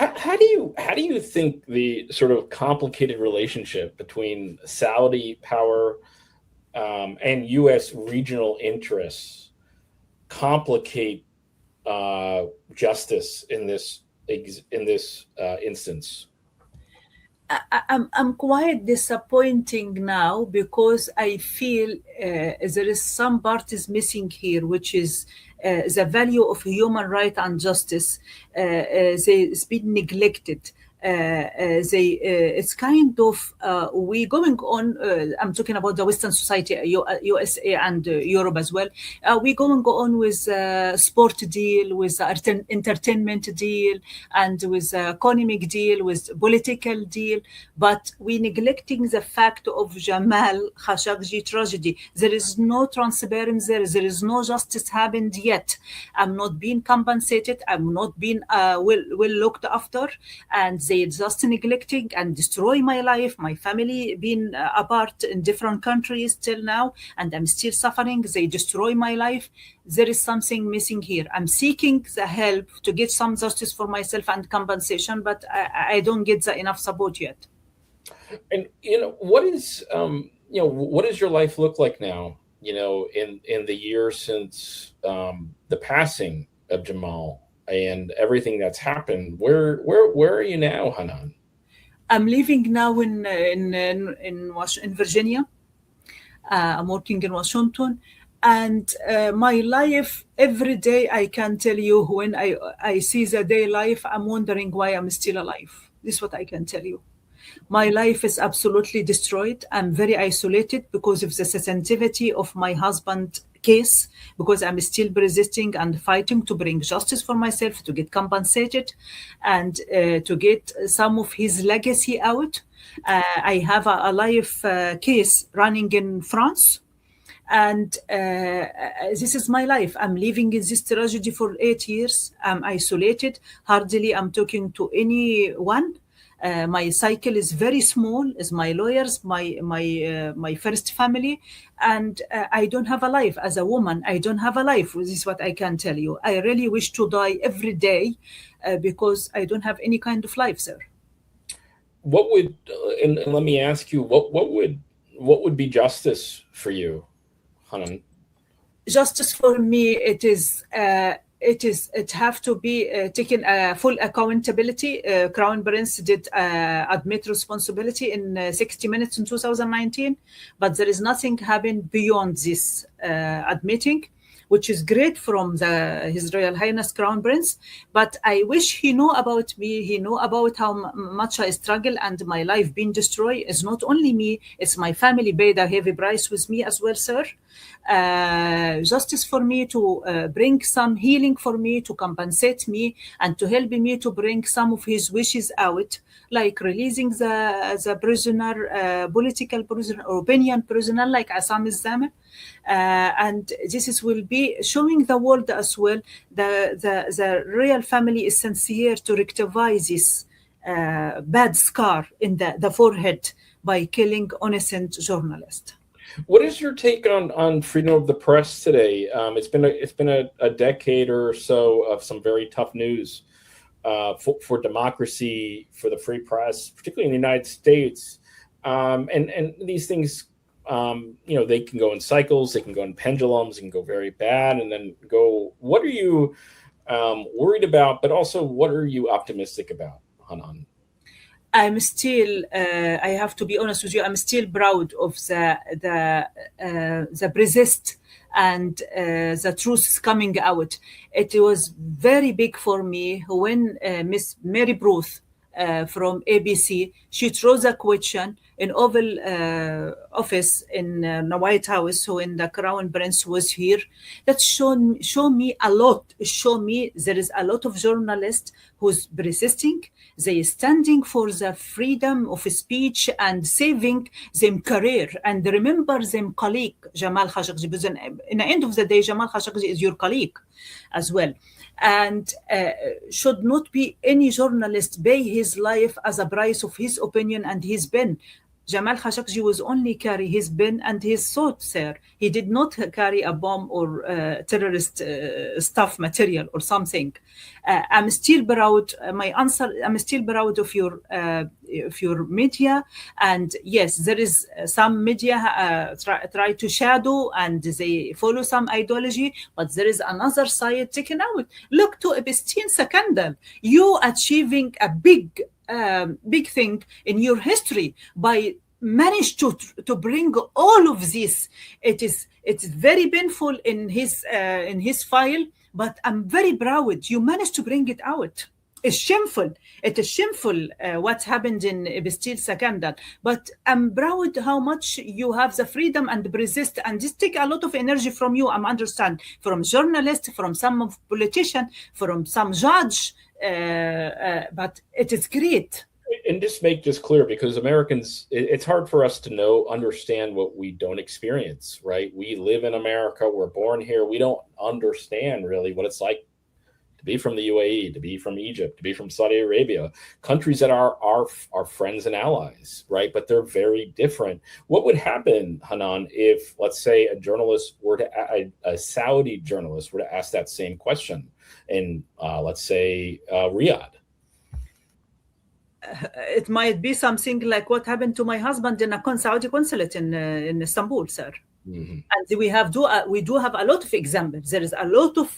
how do you think the sort of complicated relationship between Saudi power and U.S. regional interests complicate justice in this instance? I'm quite disappointing now because I feel there is some part is missing here, which is the value of human right and justice. It's been neglected. It's kind of we going on. I'm talking about the Western society, USA and Europe as well. We going on with sport deal, with entertainment deal, and with economic deal, with political deal. But we neglecting the fact of Jamal Khashoggi tragedy. There is no transparency there. There is no justice happened yet. I'm not being compensated. I'm not being well looked after, and they just neglecting and destroy my life, my family being apart in different countries till now, and I'm still suffering. They destroy my life. There is something missing here. I'm seeking the help to get some justice for myself and compensation, but I don't get the enough support yet. And what does your life look like now? In the years since the passing of Jamal and everything that's happened, where are you now, Hanan? I'm living now in Virginia. I'm working in Washington, and my life every day. I can tell you when I see the day life, I'm wondering why I'm still alive. This is what I can tell you. My life is absolutely destroyed. I'm very isolated because of the sensitivity of my husband's case, because I'm still resisting and fighting to bring justice for myself, to get compensated, and to get some of his legacy out. I have a life case running in France. And this is my life. I'm living in this tragedy for 8 years. I'm isolated. Hardly I'm talking to anyone. My cycle is very small. Is my lawyers, my first family, and I don't have a life as a woman. I don't have a life. This is what I can tell you. I really wish to die every day because I don't have any kind of life, sir. What would and let me ask you, what would be justice for you, Hanan? Justice for me, it have to be taken full accountability. Crown Prince did admit responsibility in 60 Minutes in 2019, but there is nothing happened beyond this admitting, which is great from His Royal Highness Crown Prince. But I wish he know about me. He know about how much I struggle and my life being destroyed. It's not only me, it's my family paid a heavy price with me as well, sir. Justice for me to bring some healing for me, to compensate me, and to help me to bring some of his wishes out, like releasing the prisoner, political prisoner or opinion prisoner like Assam Zamer. And this will be showing the world as well the real family is sincere to rectify this bad scar in the forehead by killing innocent journalist. What is your take on freedom of the press today? It's been a decade or so of some very tough news for democracy, for the free press, particularly in the United States. And these things, they can go in cycles, they can go in pendulums, they can go very bad, and then go. What are you worried about? But also, what are you optimistic about, Hanan? I'm still, I have to be honest with you, I'm still proud of the resist and the truth is coming out. It was very big for me when Miss Mary Bruce from ABC, she throws a question in Oval Office in the White House, so when the Crown Prince was here, that show me a lot. Show me there is a lot of journalists who's resisting. They standing for the freedom of speech and saving them career. And remember them colleague, Jamal Khashoggi, because in the end of the day, Jamal Khashoggi is your colleague as well. And should not be any journalist pay his life as a price of his opinion and his pen. Jamal Khashoggi was only carry his pen and his sword, sir. He did not carry a bomb or terrorist stuff material or something. I'm still proud. My answer. I'm still proud of your media. And yes, there is some media try to shadow and they follow some ideology, but there is another side taken out. Look to Epstein scandal. You achieving a big thing in your history by manage to bring all of this. It's very painful in his file, but I'm very proud you managed to bring it out. It's shameful. It is shameful what happened in Epstein scandal. But I'm proud how much you have the freedom and persist. And this take a lot of energy from you. I understand from journalists, from some politician, from some judge. But it is great. And just make this clear, because Americans, it's hard for us to understand what we don't experience, right? We live in America. We're born here. We don't understand really what it's like to be from the UAE, to be from Egypt, to be from Saudi Arabia, countries that are our friends and allies, right? But they're very different. What would happen, Hanan, if, let's say, a Saudi journalist were to ask that same question in, let's say, Riyadh? It might be something like what happened to my husband in a Saudi consulate in Istanbul, sir. Mm-hmm. And we do have a lot of examples. There is a lot of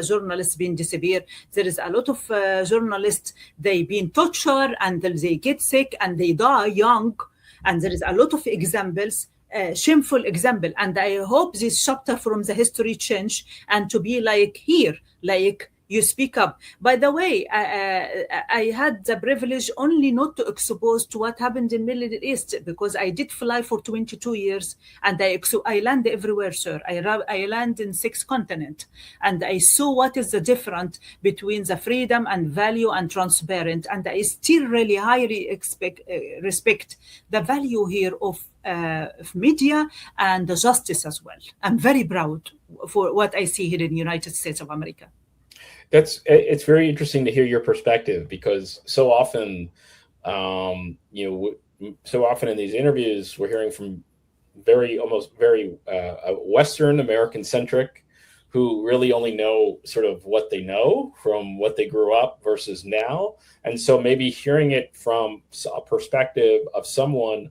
journalists being disappeared. There is a lot of journalists, they being tortured and they get sick and they die young. And there is a lot of examples, shameful example. And I hope this chapter from the history change and to be like here, like you speak up. By the way, I had the privilege only not to expose to what happened in Middle East, because I did fly for 22 years and I land everywhere, sir. I land in 6 continents and I saw what is the difference between the freedom and value and transparent. And I still really highly respect the value here of media and the justice as well. I'm very proud for what I see here in the United States of America. It's very interesting to hear your perspective, because so often, so often in these interviews, we're hearing from almost very Western American centric, who really only know sort of what they know from what they grew up versus now. And so maybe hearing it from a perspective of someone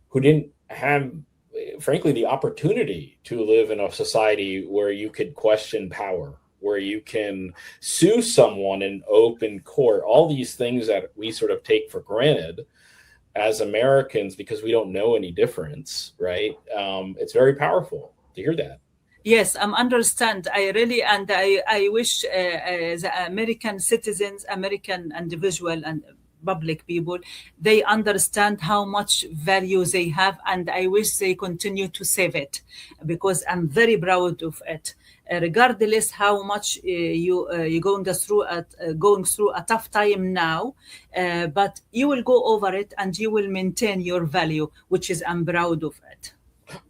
who didn't have, frankly, the opportunity to live in a society where you could question power, where you can sue someone in open court, all these things that we sort of take for granted as Americans because we don't know any difference, right? It's very powerful to hear that. Yes, I understand. I wish the American citizens, American individual and public people, they understand how much value they have, and I wish they continue to save it, because I'm very proud of it. Regardless how much you're going through a tough time now, but you will go over it and you will maintain your value, which is I'm proud of it.